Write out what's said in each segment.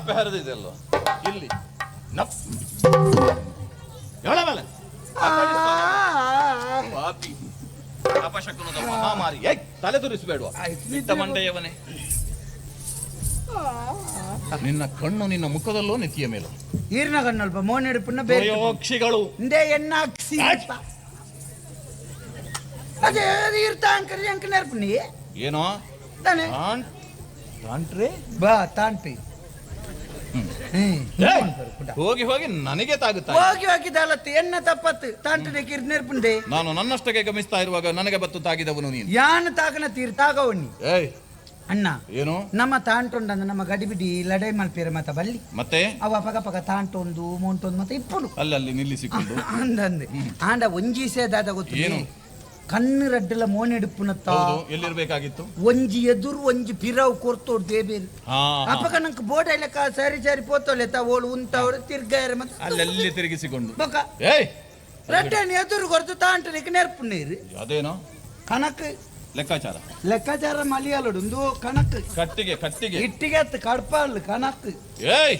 ಚಾಪೆ ಹರಿದಿದೆಯಲ್ವ ಇಲ್ಲಿ ಎಳ ಮೇಲೆ ಪಾಪಿ ಅಪಶಕುನದ ಮಹಾಮಾರಿ ತಲೆ ತುರಿಸಬೇಡುವ ಇದ್ದ ಮಂಡೆಯವನೇ. ನಿನ್ನ ಕಣ್ಣು ನಿನ್ನ ಮುಖದಲ್ಲೋ ನೆತ್ತಿಯ ಮೇಲೋ ಈರ್ನ ಕಣ್ಣಲ್ಪ ಮೋನೆಡುಪನ್ನ ಯಕ್ಷಿಗಳು ಎನ್ನಾಕ್ಸಿ ಅದೇ ಇರ್ತಾ ಅಂಕರಿ ಅಂಕ ನೆರಪನಿ ಏನೋ ತಾನೆ ತಾಂಟ್ರೆ ಬಾ ತಾಂಟ್ರಿ ಹೋಗಿ ಹೋಗಿ ನನಗೆ ತಾಗುತ್ತಾ ಹೋಗಿ ಹೋಗಿದಲ್ಲತ್ತೆ ಎನ್ನ ತಪ್ಪತ್ತು ತಾಂಟ್ರೆ ಕಿರ್ ನೆರಪುಂಡೆ ನಾನು ನನ್ನಷ್ಟಕ್ಕೆ ಗಮಿಸ್ತಾ ಇರುವಾಗ ನನಗೆ ಬತ್ತು ತಾಗಿದವನು ನೀನು ಯಾನ ತಾಗನ ತೀರ್ತಾಗವಣ್ಣಿ ಏಯ್ ಅಣ್ಣ ಏನು ನಮ್ಮ ತಾಂಟೊಂಡಂದು ನಮ್ಮ ಗಡಿಬಿಡಿ ಲಡೈ ಮಲ್ಪೇರ ಮತ ಬಲ್ಲಿ ಮತ್ತೆ ಅವ ಪಗ ಪಗ ತಾಂಟೊಂದು ಮೋಂಟೊಂದು ಮತ್ತೆ ಇಪ್ಪುಡು ಅಲ್ಲಿ ನಿಲ್ಲಿಸಿಕೊಂಡು ಅಂದಂದೆ ಆಂಡ ಒಂಜಿ ಸೇದಾದ ಗೊತ್ತು ಕಣ್ಣು ರಡ್ಡಲ ಮೋನೆಡುಪುನತ್ತ ಎಲ್ಲಿರ್ಬೇಕಾಗಿತ್ತು ಒಂಜಿ ಎದುರು ಒಂಜಿ ಪಿರವು ಕೊರ್ತೋಡು ದೇಬೇರು ಅಪಗ ನಂಗೆ ಬೋರ್ಡ್ ಲೆಕ್ಕ ಸರಿ ಸರಿ ಪೋತೋಲೆತ್ತ ಓಳು ಉಂತವ್ರು ತಿರ್ಗಾರ ಮತ್ತೆ ಅಲ್ಲೆಲ್ಲಿ ತಿರುಗಿಸಿಕೊಂಡು ಬೊಕ ಏಯ್ ರಡ್ಡನ ಎದುರು ಕೊರ್ತು ತಾಂಟನಿಗೆ ನೆರ್ಪುಣ್ಣೀರು ಅದೇನೋ ಕಣಕ್ ಲೆಕ್ಕಾಚಾರ ಮಲಿಯಲಡು ಒಂದು ಕಣಕ್ ಕಟ್ಟಿಗೆ ಇಟ್ಟಿಗೆ ಎತ್ತು ಕಡ್ಪ ಅಲ್ಲ ಕಣಕ್ ಏಯ್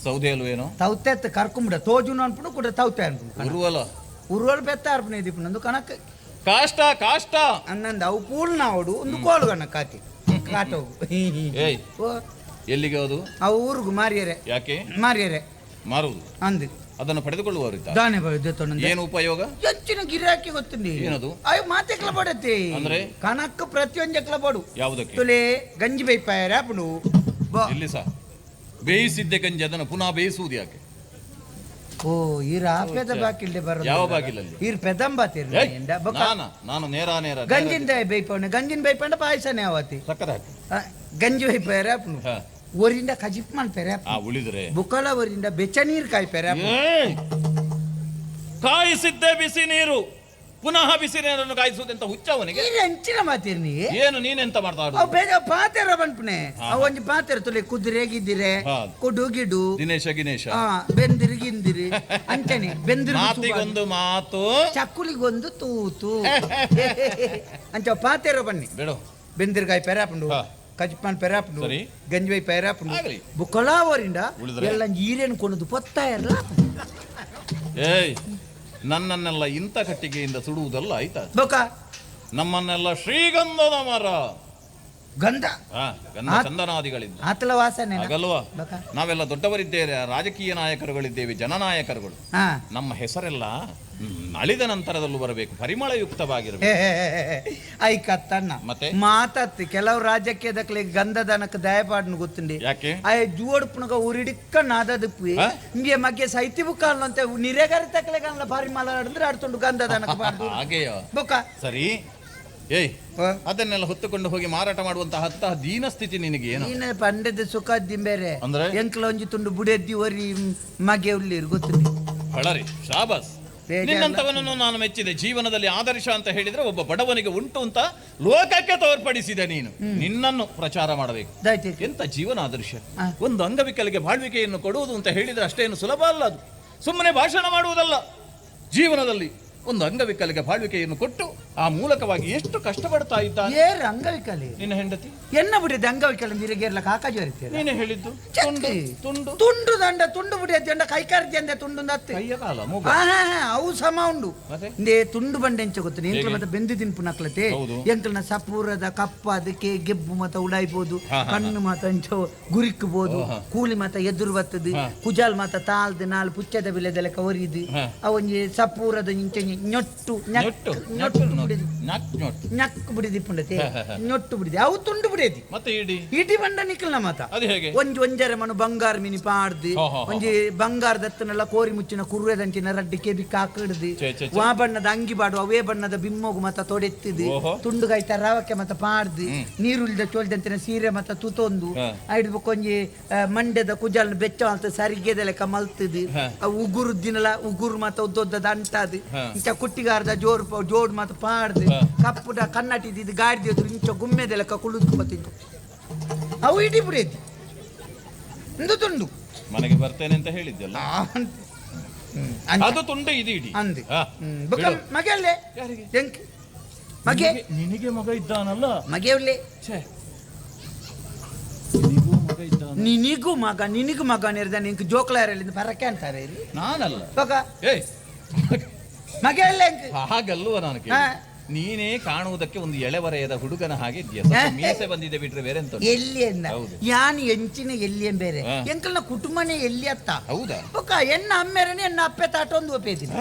ಸೌದೆ ಅಲ್ವೇನೋ ತೌತೆ ಎತ್ತು ಕರ್ಕೊಂಬಿಡ ತೋಜುನು ಅನ್ಪುಡು ಕೂಡ ತೌತೆ ಅನ್ಪುಡು ಉರುವಲ್ ಬೆತ್ತ ಅರ್ಪಣೆ ಇದೀಪ ನಂದು ಕಣಕ್ ಕಾಷ್ಟ ಅನ್ನಂದು ಅವು ಪೂಲ್ ನಾವಡು ಒಂದು ಕೋಲು ಗಣ ಕಾತಿ ಕಾಟೋಗು ಎಲ್ಲಿಗೆ ಹೋದು ಅವು ಊರಿಗೂ ಮಾರಿಯರೆ ಯಾಕೆ ಮಾರುವುದು ಅಂದು ಅದನ್ನು ಪಡೆದುಕೊಳ್ಳುವವರಿದ್ದ ದಾನೆ ಬೈದೊಂದು ಏನು ಉಪಯೋಗ ಹೆಚ್ಚಿನ ಗಿರಾಕಿ ಗೊತ್ತುಂಡಿ ಏನದು ಅಯ್ಯೋ ಮಾತೆಕ್ಲ ಬಡತ್ತೆ ಅಂದ್ರೆ ಕಣಕ್ ಪ್ರತಿಯೊಂದಕ್ಲ ಬಡು ಯಾವುದಕ್ಕೆ ತುಲೆ ಗಂಜಿ ಬೈಪಾಯರ ಅಪ್ಪಡು ಇಲ್ಲಿ ಸಹ ಬೇಯಿಸಿದ್ದೆ ಗಂಜಿ ಅದನ್ನು ಪುನಃ ಬೇಯಿಸುವುದು ಯಾಕೆ ಓ ಈರ ಆಪೆದ ಬಾಕಿಲ್ದೆ ಬರೋದು ಯಾವ ಬಾಕಿಲಲ್ಲಿ ಈರ್ ಪೆದಂಬಾತಿರ್ ನಾನು ನೇರ ಗಂಜಿಂದ ಬೈಪವನೆ ಗಂಜಿನ ಬೈಪಂಡ ಪಾಯಸನೇ ಅವತಿ ಸಕ್ಕರೆ ಹಾಕಿ ಗಂಜಿ ಬೈಪಾಯರ ಅಪ್ಪನು ಒರಿಂದ ಕಜಿಪ್ ಮಾಡ್ತಾರೆ ಉಳಿದ್ರೆ ಬುಕ್ಕಳ ಒರಿಂದ ಬೆಚ್ಚ ನೀರು ಕಾಯ್ತಾರೆ ಕಾಯಿಸಿದ್ದೆ ಬಿಸಿ ನೀರು ಪುನಃ ಬಿಸಿ ನೀರನ್ನು ಕಾಯಿಸುವುದಂತ ಹುಚ್ಚವನಿಗೆ ಹೆಂಚಿನ ಮಾತೀರ್ ನೀ ಏನು ನೀನೆಂತ ಮಾಡ್ತಾ ಬೇಗ ಪಾತೆರ ಬಂಟ್ಪುಣೆ ಒಂಜಿ ಪಾತೆರ ತುಲೆ ಕುದುರೆ ಗಿದ್ದಿರೆ ಕುಡು ಗಿಡು ಗಿನೇಶ ಬೆಂದಿರಿ ಗಿಂದಿರಿ ಅಂಚನೆ ಬೆಂದಿರಿ ಮಾತಿಗೊಂದು ಮಾತು ಚಕ್ಕುಲಿಗೊಂದು ತೂತು ಅಂಚ ಪಾತೆರ ಬನ್ನಿ ಬೇಡ ಬೆಂದಿರ್ಗಾಯಿ ಪೆರಾಪುಂಡು ಕಜ್ಪಾನ್ ಪೆರಾಪುಂಡು ಗಂಜಿ ಪೆರಾಪುಂಡು ಬುಕ್ಕಳ ಒರಿಂದ ಎಲ್ಲ ಈರೇನು ಕೊಂಡದು ಪೊತ್ತಾಯರ್ಲ ಏಯ್ ನನ್ನನ್ನೆಲ್ಲ ಇಂಥ ಕಟ್ಟಿಗೆಯಿಂದ ಸುಡುವುದಲ್ಲ ಆಯ್ತಾ ನಮ್ಮನ್ನೆಲ್ಲ ಶ್ರೀಗಂಧದ ಮರ ಗಂಧ ಚಂದನಾದಿಗಳಿಂದ ಆತಲ ವಾಸನೆ ಆಗಲ್ವಾ ನಾವೆಲ್ಲ ದೊಡ್ಡವರಿದ್ದೇವೆ ರಾಜಕೀಯ ನಾಯಕರುಗಳಿದ್ದೇವೆ ಜನನಾಯಕರುಗಳು ನಮ್ಮ ಹೆಸರೆಲ್ಲ ಅಳಿದ ನಂತರದಲ್ಲೂ ಬರಬೇಕು ಪರಿಮಳಯುಕ್ತವಾಗಿರಬೇಕು ಐ ಕತ್ತಣ್ಣ ಮತ್ತೆ ಮಾತತ್ತಿ ಕೆಲವು ರಾಜಕೀಯದಕ್ಲೆ ಗಂಧದನಕ ದಯಪಾಡ್ನು ಗೊತ್ತುಂಡಿ ಯಾಕೆ ಐ ಜೋಡ್ಪುನಗ ಉರಿಡಿಕ್ಕ ನಾದದಪ್ಪಿ ಇಂಗೆ ಮಗ್ಗೆ ಸೈತಿ ಬುಕ್ಕಾಲ್ ಅಂತ ನಿರೆಗರಿ ತಕ್ಲೆ ಗಂಧ ಪರಿಮಳ ಅಂದ್ರೆ ಆಡ್ತುಂಡು ಗಂಧದನಕ ಬಾಡ್ದು ಹಾಗೆಯೋ ಬೊಕ್ಕ ಸರಿ ಏಯ್ ಅದನ್ನೆಲ್ಲ ಹೊತ್ತುಕೊಂಡು ಹೋಗಿ ಮಾರಾಟ ಮಾಡುವಂತಹ ದೀನ ಸ್ಥಿತಿ ನಿನಗೆ ಏನು ನೀನೆ ಪಂಡದ ಸುಖದ್ದಿ ಬೇರೆ ಅಂದ್ರೆ ಎಂಕ್ಲ ಒಂಜಿ ತುಂಡು ಬುಡೆದ್ದಿ ಒರಿ ಮಗೆ ಉಳ್ಳಿರು ಗೊತ್ತುಂಡಿ ಹಳರಿ ಶಾಬಾಸ್ ನಿನ್ನಂತವನನ್ನು ನಾನು ಮೆಚ್ಚಿದೆ. ಜೀವನದಲ್ಲಿ ಆದರ್ಶ ಅಂತ ಹೇಳಿದ್ರೆ ಒಬ್ಬ ಬಡವನಿಗೆ ಉಂಟು ಅಂತ ಲೋಕಕ್ಕೆ ತೋರ್ಪಡಿಸಿದೆ ನೀನು. ನಿನ್ನನ್ನು ಪ್ರಚಾರ ಮಾಡಬೇಕು. ಎಂತ ಜೀವನ ಆದರ್ಶ! ಒಂದು ಅಂಗವಿಕಲಿಗೆ ಬಾಳ್ವಿಕೆಯನ್ನು ಕೊಡುವುದು ಅಂತ ಹೇಳಿದ್ರೆ ಅಷ್ಟೇನು ಸುಲಭ ಅಲ್ಲ. ಅದು ಸುಮ್ಮನೆ ಭಾಷಣ ಮಾಡುವುದಲ್ಲ. ಜೀವನದಲ್ಲಿ ಒಂದು ಅಂಗವಿಕಲಿಗೆ ಬಾಳ್ವಿಕೆಯನ್ನು ಕೊಟ್ಟು ಆ ಮೂಲಕವಾಗಿ ಎಷ್ಟು ಕಷ್ಟಪಡ್ತಾ ಇದ್ದಾನೆ. ಅಂಗವಿಕಲಿ ನಿನ್ನ ಹೆಂಡತಿ ಎನ್ನ ಬಿಡಿದ ಅಂಗವಿಕಲ ನೀರಿಗೆ ಕಾಕಾಜಿ ಬರುತ್ತೆ. ನೀನೇ ಹೇಳಿದ್ದು ತುಂಡು ತುಂಡು ದಂಡ ತುಂಡು ಬಿಡಿಯತ್ತೆ ಅಂಡ ಕೈಕಾರ್ತಿ ಅಂದೆ ತುಂಡು ಕೈಯ ಕಾಲ ಅವು ಸಮ ಉಂಡು ತುಂಡು ಬಂಡೆ ಎಂಚ ಗೊತ್ತು ಎಂಕ್ಲ ಮತ್ತೆ ಬೆಂದು ತಿನ್ಪು ನಕ್ಲತೆ ಎಂಕ್ಲನ ಸಪೂರದ ಕಪ್ಪ ಅದಕ್ಕೆ ಗೆಬ್ಬು ಮತ ಉಡಾಯ್ಬೋದು ಕಣ್ಣು ಮಾತ ಅಂಚ ಗುರಿಕ್ಬೋದು ಕೂಲಿ ಮಾತ ಎದುರು ಬರ್ತದೆ ಕುಜಾಲ್ ಮಾತ ತಾಳ್ದು ನಾಲ್ ಪುಚ್ಚದ ಬಿಲೆದೆಲ್ಲ ಕವರಿದು ಅವೊಂಜಿ ಸಪೂರದ ಇಂಚ ñೊಟ್ಟು ನಕ್ಕು ಬಿಡಿದಿ ಪುಂಡತೆ ñೊಟ್ಟು ಬಿಡಿದಿ ಅವು ತುಂಡು ಬಿಡಿದಿ ಮತ್ತೆ ಇಡಿ ಬಂಡ ನಿಕ್ಲ ಮಾತ ಒಂಜಿ ಒಂಜರ ಮನು ಬಂಗಾರ ಮಿನಿ ಪಾಡ್ದು ಒಂಜಿ ಬಂಗಾರ ದತ್ತನೆಲ್ಲ ಕೋರಿ ಮುಚ್ಚಿನ ಕುರ್ರೆದಂಚಿನ ರಡ್ಡಿ ಕೆಬಿಕ್ಕ ಹಾಕಿಡ್ದು ವಾ ಬಣ್ಣದ ಅಂಗಿ ಬಾಡು ಅವೇ ಬಣ್ಣದ ಬಿಮ್ಮೋಗು ಮತ ತೊಡೆತ್ತಿದ್ದು ತುಂಡುಗಾಯ್ತ ರವಕ್ಕೆ ಮತ ಪಾಡ್ದು ನೀರುಳ್ದ ಚೋಲ್ದಂತಿನ ಸೀರೆ ಮತ ತುತೊಂದು ಐಡ್ ಕೊಂಜಿ ಮಂಡ್ಯದ ಕುಜಾಲ್ ಬೆಚ್ಚ ಅಂತ ಸರಿಗೆದ ಲೆಕ್ಕ ಮಲ್ತದು ಉಗುರು ದಿನಲ ಉಗುರು ಮತ ಉದ್ದೊದ್ದದ ಅಂಟದು ಇಂಚ ಕುಟ್ಟಿಗಾರ್ದ ಜೋಡ್ ಮತ ಪಾಡ್ದು ಕಪ್ಪುಡ ಕನ್ನಟಿದ್ದು ಗಾಡಿದ ಇಂಚ ಗುಮ್ಮೆದ ಲೆಕ್ಕ ಕುಳಿದು ಬತ್ತಿದ್ದು ಅವು ಇಡಿ ಬಿಡಿದ್ದು ಒಂದು ತುಂಡು ಮನೆಗೆ ಬರ್ತೇನೆ ಅಂತ ಹೇಳಿದ್ದಲ್ಲ ಅದು ತುಂಡು ಇದು ಇಡಿ ಅಂದೆ ಮಗೆ ಅಲ್ಲೇ ಮಗೆ ನಿನಗೆ ಮಗ ಇದ್ದಾನಲ್ಲ ಮಗೆ ಉಳ್ಳೆ ನಿನಗೂ ಮಗ ನಿರ್ದ ನಿಂಗೆ ಜೋಕ್ಲಾರಲ್ಲಿ ಪರಕೆ ಅಂತಾರೆ ಇಲ್ಲಿ ನಾನಲ್ಲ ಏಯ್ ಮಗ ಎಲ್ಲ ಹಾಗಲ್ವ ನಾನು ಕೇಳಿ ನೀನೇ ಕಾಣುವುದಕ್ಕೆ ಒಂದು ಎಳೆವರೆಯದ ಹುಡುಗನ ಹಾಗೆ ಇದೆಯಾ ಮೀಸೆ ಬಂದಿದೆ ಬಿಟ್ರೆ ಬೇರೆ ಎಂತ ಎಲ್ಲಿ ಯಾನ್ ಎಂಚಿನ ಎಲ್ಲಿ ಬೇರೆ ಎಂಕಲ್ನ ಕುಟುಂಬನೇ ಎಲ್ಲಿ ಅತ್ತ ಹೌದಾ ಎನ್ನ ಅಮ್ಮೆರನೇ ಎನ್ನ ಅಪ್ಪೆ ತಾಟ ಒಂದು ಒಪ್ಪೇದಿಲ್ಲ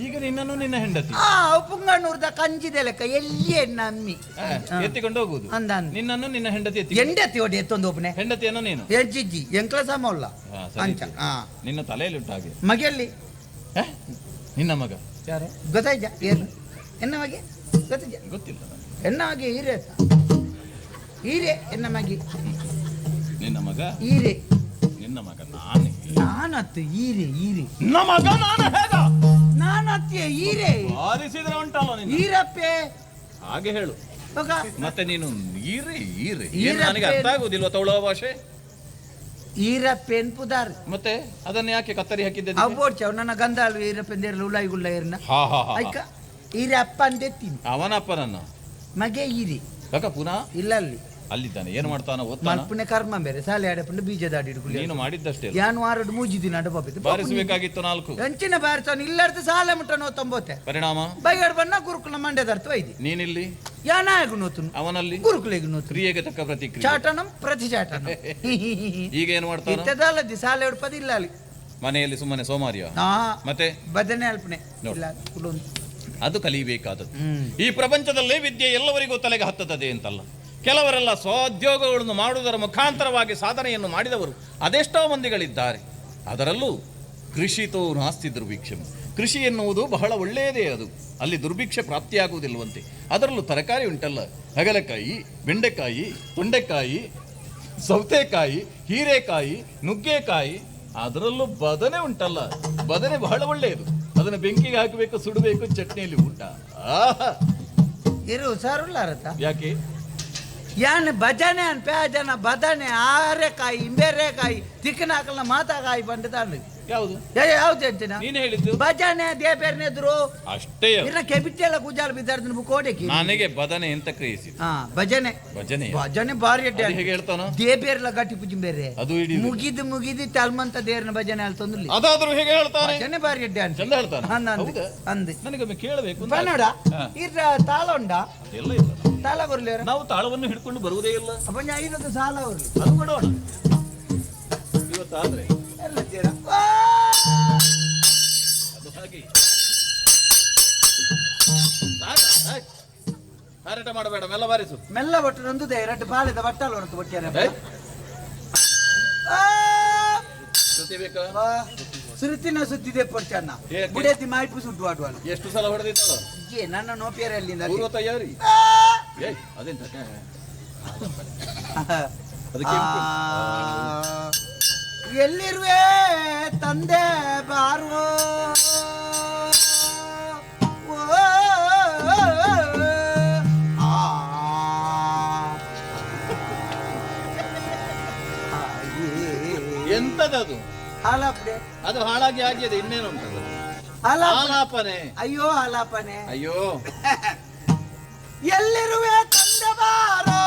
ಈಗ ನಿನ್ನನ್ನು ನಿನ್ನ ಹೆಂಡತಿ ಪುಂಗಣ್ಣೂರ್ದ ಕಂಜಿದೆ ಲೆಕ್ಕ ಎಲ್ಲಿ ಎನ್ನ ಅಮ್ಮಿ ಎತ್ತಿಕೊಂಡು ಹೋಗುದು ನಿನ್ನನ್ನು ನಿನ್ನ ಹೆಂಡತಿ ಹೆಂಡತಿ ಒಡಿ ಎತ್ತೊಂದು ಒಬ್ಬನೇ ಹೆಂಡತಿಯನ್ನು ನೀನು ಹೆಜ್ಜಿ ಎಂಕ್ಲ ಸಮಲ್ಲ ನಿನ್ನ ತಲೆಯಲ್ಲಿ ಉಂಟು ಹಾಗೆ ಮಗೆಯಲ್ಲಿ ನಿನ್ನ ಮಗ ಯಾರು ಗೊತ್ತಾಯ್ತ ಏನು ಎನ್ನ ಮಗೆ ಗೊತ್ತಿಲ್ಲ ಗೊತ್ತಿಲ್ಲ ಎನ್ನ ಮಗೆ ಹೀರೆ ಹೀರೆ ಎನ್ನ ಮಗೆ ನಿನ್ನ ಮಗ ಹೀರೆ ನಿನ್ನ ಮಗ ನಾನೇ ನಾನತ್ತು ಹೀರೆ ಹೀರೆ ನನ್ನ ಮಗ ನಾನು ಹೇಗ ನಾನತ್ತೆ ಹೀರೆ ಆರಿಸಿದ್ರೆ ಉಂಟಲ್ಲ ನೀನು ಹೀರಪ್ಪೆ ಹಾಗೆ ಹೇಳು ಮತ್ತೆ ನೀನು ಹೀರೆ ಹೀರೆ ನನಗೆ ಅರ್ಥ ಆಗುದಿಲ್ವ ತೌಳುವ ಭಾಷೆ ಈರಪ್ಪೆನ್ ಪುದಾರ್ ಮತ್ತೆ ಅದನ್ನ ಯಾಕೆ ಕತ್ತರಿ ಹಾಕಿದ್ದೆ ಅಬೋಡ್ಚ ನನ್ನ ಗಂಧಾಳು ಈರಪ್ಪೆಂದೇರ್ಲು ಉಲಾಯಿ ಗುಳ್ಳ ಇರ್ನ ಆಯ್ಕ ಈರಪ್ಪ ಅಂದೆತ್ತೀನಿ ಅವನಪ್ಪನನ್ನ ಮಗೆ ಈರಿ ಪುನಃ ಇಲ್ಲ ಅಲ್ಲಿದ್ದಾನೆ ಏನು ಮಾಡ್ತಾನ ಮಲ್ಪುನೆ ಕರ್ಮ ಬೇರೆ ಸಾಲೆ ಆಡಪಂಡು ಬೀಜದ ಆಡಿಡ್ಕೊಳ್ಳಿ ನೀನು ಮಾಡಿದ್ದಷ್ಟೇ ಯಾನ್ ವಾರಡು ಮೂಜಿ ದಿನ ಅಡಬಾಪಿತ್ತು ಬಾರಿಸಬೇಕಾಗಿತ್ತು 4 ಹೆಂಚಿನ ಬಾರಿಸೋನು ಇಲ್ಲಾರ್ದು ಸಾಲೆ ಮುಟ್ಟ 90 ಪರಿಣಾಮ ಬೈಗಡ್ ಬಣ್ಣ ಗುರುಕುಲ ಮಂಡ್ಯದರ್ಥ ಐದಿ ನೀನಿಲ್ಲಿ ಯಾನಾಯಗು ನೋತುನು ಅವನಲ್ಲಿ ಗುರುಕುಲೆಗು ನೋತು ಕ್ರಿಯೆಗೆ ತಕ್ಕ ಪ್ರತಿಕ್ರಿಯೆ ಚಾಟನಂ ಪ್ರತಿ ಚಾಟನಂ ಈಗ ಏನು ಮಾಡ್ತಾನ ಇತ್ತದಲ್ಲದಿ ಸಾಲೆ ಉಡ್ಪದ ಇಲ್ಲ ಅಲ್ಲಿ ಮನೆಯಲ್ಲಿ ಸುಮ್ಮನೆ ಸೋಮಾರಿಯ ಮತ್ತೆ ಬದನೆ ಅಲ್ಪನೆ ಇಲ್ಲ ಅದು ಕಲಿಬೇಕಾದದ್ದು ಈ ಪ್ರಪಂಚದಲ್ಲಿ ವಿದ್ಯೆ ಎಲ್ಲವರಿಗೂ ತಲೆಗೆ ಹತ್ತದದೆ ಅಂತಲ್ಲ ಕೆಲವರೆಲ್ಲ ಸ್ವೋದ್ಯೋಗಗಳನ್ನು ಮಾಡುವುದರ ಮುಖಾಂತರವಾಗಿ ಸಾಧನೆಯನ್ನು ಮಾಡಿದವರು ಅದೆಷ್ಟೋ ಮಂದಿಗಳಿದ್ದಾರೆ ಅದರಲ್ಲೂ ಕೃಷಿತೋ ನಾಸ್ತಿ ದುರ್ಭಿಕ್ಷಂ ಕೃಷಿ ಎನ್ನುವುದು ಬಹಳ ಒಳ್ಳೆಯದೇ ಅದು ಅಲ್ಲಿ ದುರ್ಭಿಕ್ಷೆ ಪ್ರಾಪ್ತಿಯಾಗುವುದಿಲ್ಲವಂತೆ ಅದರಲ್ಲೂ ತರಕಾರಿ ಉಂಟಲ್ಲ ಹಗಲಕಾಯಿ ಬೆಂಡೆಕಾಯಿ ತೊಂಡೆಕಾಯಿ ಸೌತೆಕಾಯಿ ಹೀರೆಕಾಯಿ ನುಗ್ಗೆಕಾಯಿ ಅದರಲ್ಲೂ ಬದನೆ ಉಂಟಲ್ಲ ಬದನೆ ಬಹಳ ಒಳ್ಳೆಯದು ಅದನ್ನು ಬೆಂಕಿಗೆ ಹಾಕಬೇಕು ಸುಡಬೇಕು ಚಟ್ನಿಯಲ್ಲಿ ಊಟ ಇರು ಸಾರುಲ್ಲಾರತ ಯಾಕೆ ಯಾನ್ ಭಜನೆ ಅನ್ ಪ್ಯಾಜನ ಬದನೆ ಆರೆಕಾಯಿ ಇಂಬೇರೆಕಾಯಿ ತಿಕ್ಕನ ಹಾಕಲ್ನ ಮಾತಾಕಾಯಿ ಬಂದಿದ್ದಾನೆ ಯಾವುದು ಯಾವ್ದು ಅಂತೀನ ನೀನು ಹೇಳಿದ್ದು ಭಜನೆ ದೇಪೇರ್ನೆ ಎದುರು ಅಷ್ಟೇ ಇನ್ನ ಕೆಬಿಟ್ಟೆಲ್ಲ ಗುಜಾಲ್ ಬಿದ್ದಾರ್ದನ್ ಕೋಡೆಕಿ ನನಗೆ ಬದನೆ ಅಂತ ಕ್ರಿಯಿಸಿ ಭಜನೆ ಭಜನೆ ಭಜನೆ ಬಾರಿ ಅಡ್ಡೆ ಹೇಗೆ ಹೇಳ್ತಾನ ದೇಪೇರ್ಲ ಗಟ್ಟಿ ಪೂಜಿ ಬೇರೆ ಅದು ಇಡೀ ಮುಗಿದು ತಲ್ಮಂತ ದೇರ್ನ ಭಜನೆ ಅಲ್ತಂದ್ಲಿ ಅದಾದ್ರೂ ಹೇಗೆ ಹೇಳ್ತಾನೆ ಭಜನೆ ಬಾರಿ ಅಡ್ಡೆ ಅಂತ ಚಂದ ಹೇಳ್ತಾನೆ ಅಂದೆ ನನಗೊಮ್ಮೆ ಕೇಳಬೇಕು ಬನ್ನಡ ಇದ್ರ ತಾಳ ಉಂಡ ಎಲ್ಲ ಇಲ್ಲ ತಾಳ ಬರ್ಲಿ ನಾವು ತಾಳವನ್ನು ಹಿಡ್ಕೊಂಡು ಬರುವುದೇ ಇಲ್ಲ ಅಪ್ಪಣ್ಣ ಐದತ್ತು ಸಾಲ ಬರ್ಲಿ ಅದು ಕೊಡೋಣ ಇವತ್ತಾದ್ರೆ ಅದು ಹಾಗೆ ಹಾರಾಟ ಮಾಡಬೇಡ ಮೆಲ್ಲ ಬಾರಿಸು ಮೆಲ್ಲ ಬಟ್ಟು ನಂದುದೆ ಎರಡು ಬಾಳೆದ ಬಟ್ಟಲು ಹೊರತು ಬಟ್ಟಿಯಾರೆ ಸುರುತಿನ ಸುತ್ತಿದೆ ಪಡ್ಚನ್ನ ಬುಡೇತಿ ಮಾಯ್ಪು ಸುಟ್ಟು ಆಡುವಲ್ಲ ಎಷ್ಟು ಸಲ ಹೊಡೆದಿದ್ದಾಳ ನನ್ನ ನೋಪಿಯರಲ್ಲಿಂದ ಪೂರ್ವ ತಯಾರಿ ಅದೆಂತ ಎಲ್ಲಿರುವೆ ತಂದೆ ಬಾರೋ ಎಂತದದು ಹಾಲಾಪನೆ ಅದು ಹಾಳಾಗಿ ಆಗಿದೆ ಇನ್ನೇನು ಉಂಟದು ಹಾಲಾಪನೆ ಅಯ್ಯೋ ಹಾಲಾಪನೆ ಅಯ್ಯೋ ಎಲ್ಲಿರುವೆ ತಂದೆ ಬಾರೋ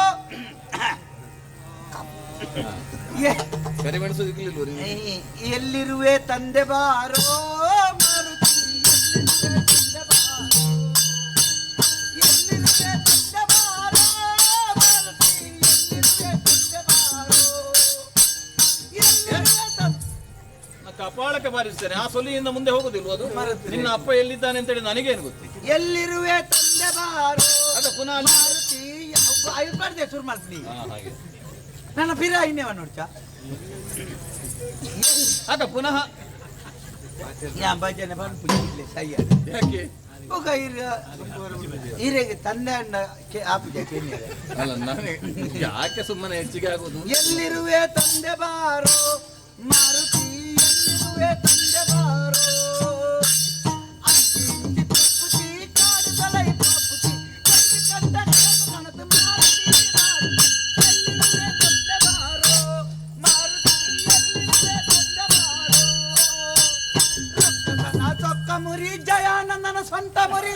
ಕರಿಮೆಣಸು ಸಿಗ್ಲಿಲ್ವ ಎಲ್ಲಿರುವೆ ತಂದೆ ಬಾರೋ ಕಪಾಳಕ್ಕೆ ಬಾರಿಸ್ತೇನೆ ಆ ಸೊಲಿಯಿಂದ ಮುಂದೆ ಹೋಗುದಿಲ್ವ ಅದು ನಿನ್ನ ಅಪ್ಪ ಎಲ್ಲಿದ್ದಾನೆ ಅಂತ ಹೇಳಿ ನನಗೇನು ಗೊತ್ತಿ ಎಲ್ಲಿರುವೆ ತಂದೆ ಬಾರೋ ಅದ ಪುನಃ ಬರ್ದೆ ಶುರು ಮಾಡ್ತೀನಿ ನನ್ನ ಪಿರ ಇನ್ನೇವ ನೋಡ್ಚ ಅದ ಪುನಃ ಭಜನೆ ಬಂದು ಯಾಕೆ ಹಿರೇಗೆ ತಂದೆ ಅಣ್ಣ ಆಪಿಗೆ ಅಲ್ಲ ನನಗೆ ಯಾಕೆ ಸುಮ್ಮನೆ ಹೆಚ್ಚಿಗೆ ಆಗೋದು ಎಲ್ಲಿರುವೆ ತಂದೆ ಬಾರೋ ಮಾರುತಿ ಎಲ್ಲಿರುವೆ ತಂದೆ ಬಾರೋ ಮುರಿ ಜಯಾನಂದನ ಸ್ವಂತ ಮುರಿ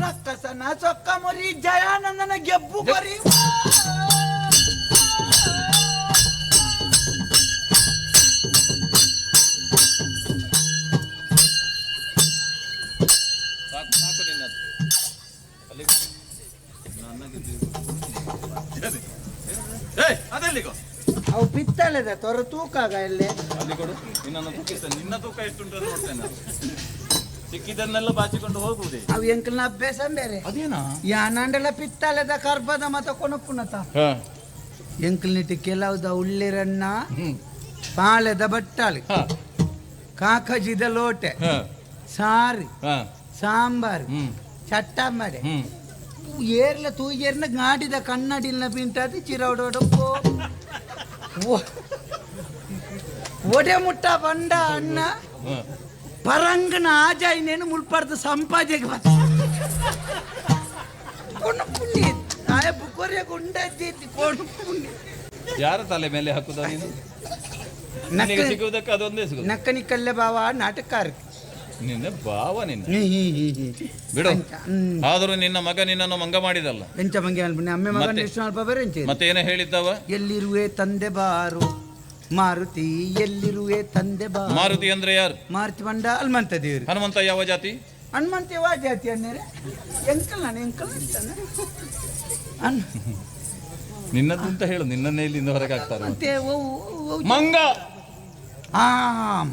ರಕ್ಕಸನ ಸೊಕ್ಕ ಮರಿ ಜಯಾನಂದನ ಗೆಬ್ಬು ಬರಿ ಸಾಕು ನಿನ್ನದು ಅಲ್ಲಿ ಅದೆಲ್ಲಿಗೋ ಅವು ಪಿತ್ತಳೆದ ತೊರ ತೂಕಾಗ ಎಲ್ಲೇ ಅಲ್ಲಿ ಕೊಡು ನಿನ್ನ ತೂಕ ನಿನ್ನ ತೂಕ ಎಷ್ಟುಂಟು ಅಂತ ನೋಡ್ತೇನೆ ನಾನು ಸಿಕ್ಕಿದ್ದನ್ನೆಲ್ಲ ಬಾಚಿಕೊಂಡು ಹೋಗುವುದೇ ಅವು ಎಂಕಲ್ನ ಅಭ್ಯಾಸ ಬೇರೆ ಅದೇನಾ ಯಾನಂಡೆಲ್ಲ ಪಿತ್ತಳೆದ ಕರ್ಬದ ಮತ ಕೊನಪುನತ ಎಂಕಲ್ನಿಟ್ಟು ಕೆಲವುದ ಉಳ್ಳಿರನ್ನ ಪಾಳೆದ ಬಟ್ಟಾಳಿ ಕಾಕಜಿದ ಲೋಟೆ ಸಾರಿ ಸಾಂಬಾರು ಚಟ್ಟಂಬಡೆ ಏರ್ಲ ತೂಜೇರ್ನ ಗಾಡಿದ ಕನ್ನಡಿಲ್ನ ಪಿಂಟದು ಚಿರವಡೋಡಪ್ಪೋ ಒಡೆ ಮುಟ್ಟ ಬಂಡ ಅಣ್ಣ ಪರಂಗನ ಆಜಾಯಿನೇನು ಮುಲ್ಪಾಡ್ದು ಸಂಪಾಜೆಗೆ ಕೊಂಡು ಪುಣ್ಯ ಆಯ ಬುಕ್ಕೋರಿಯ ಗುಂಡಜ್ಜಿ ಕೊಂಡು ಪುಣ್ಯ ಯಾರ ತಲೆ ಮೇಲೆ ಹಾಕುದ ನೀನು ಸಿಗುವುದಕ್ಕೆ ಅದೊಂದೇ ಸಿಗುದು ನಕ್ಕನಿಕ್ಕಲ್ಲೇ ಬಾವ ನಾಟಕಕಾರ ನಿನ್ನ ಭಾವ ನಿನ್ನ ಬಿಡು ಆದರೂ ನಿನ್ನ ಮಗ ನಿನ್ನನ್ನು ಮಂಗ ಮಾಡಿದಲ್ಲ ಎಂಚ ಮಂಗೆ ಅಲ್ಪನೆ ಅಮ್ಮೆ ಮಗ ಅಲ್ಪ ಬೇರೆ ಮತ್ತೆ ಏನ ಹೇಳಿದ್ದವ ಎಲ್ಲಿರುವೆ ತಂದೆ ಬಾರು ಮಾರುತಿ ಎಲ್ಲಿರುವೆ ತಂದೆ ಬಾರು ಮಾರುತಿ ಅಂದ್ರೆ ಯಾರು ಮಾರುತಿ ಬಂಡ ಹನುಮಂತ ದೇವರು ಹನುಮಂತ ಯಾವ ಜಾತಿ ಹನುಮಂತ ಯಾವ ಜಾತಿ ಅನ್ನೇರೆ ಎಂಕಲ್ ನಾನು ಎಂಕಲ್ ಅಂತಾನೆ ನಿನ್ನದು ಅಂತ ಹೇಳು ನಿನ್ನನ್ನೇ ಇಲ್ಲಿಂದ ಹೊರಗೆ ಹಾಕ್ತಾರೆ ಮತ್ತೆ ಮಂಗ